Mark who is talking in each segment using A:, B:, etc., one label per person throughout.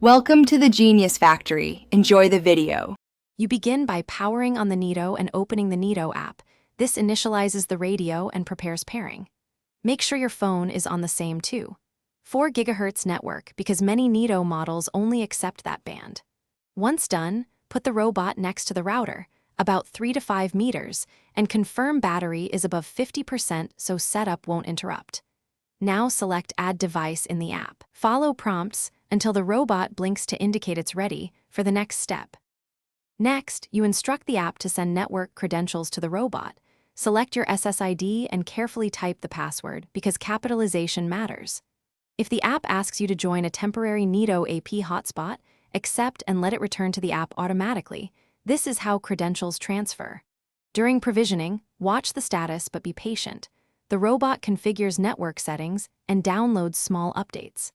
A: Welcome to the Genius Factory. Enjoy the video.
B: You begin by powering on the Neato and opening the Neato app. This initializes the radio and prepares pairing. Make sure your phone is on the same 4 GHz network because many Neato models only accept that band. Once done, put the robot next to the router, about 3 to 5 meters, and confirm battery is above 50% so setup won't interrupt. Now select Add Device in the app. Follow prompts until the robot blinks to indicate it's ready for the next step. Next, you instruct the app to send network credentials to the robot. Select your SSID and carefully type the password because capitalization matters. If the app asks you to join a temporary Neato AP hotspot, accept and let it return to the app automatically. This is how credentials transfer. During provisioning, watch the status but be patient. The robot configures network settings and downloads small updates.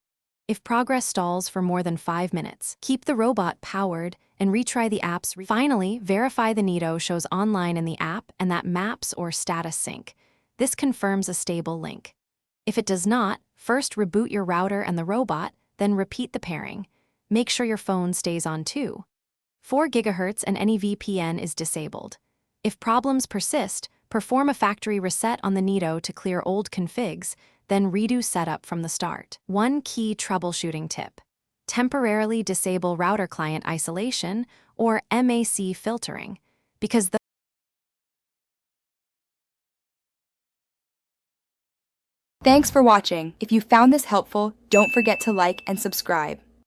B: If progress stalls for more than 5 minutes, keep the robot powered and retry the app's. Finally, verify the Neato shows online in the app and that maps or status sync. This confirms a stable link. If it does not, first reboot your router and the robot, then repeat the pairing. Make sure your phone stays on 4 GHz and any VPN is disabled. If problems persist, perform a factory reset on the Neato to clear old configs, then redo setup from the start. One key troubleshooting tip: temporarily disable router client isolation or MAC filtering, because
A: Thanks for watching. If you found this helpful, don't forget to like and subscribe.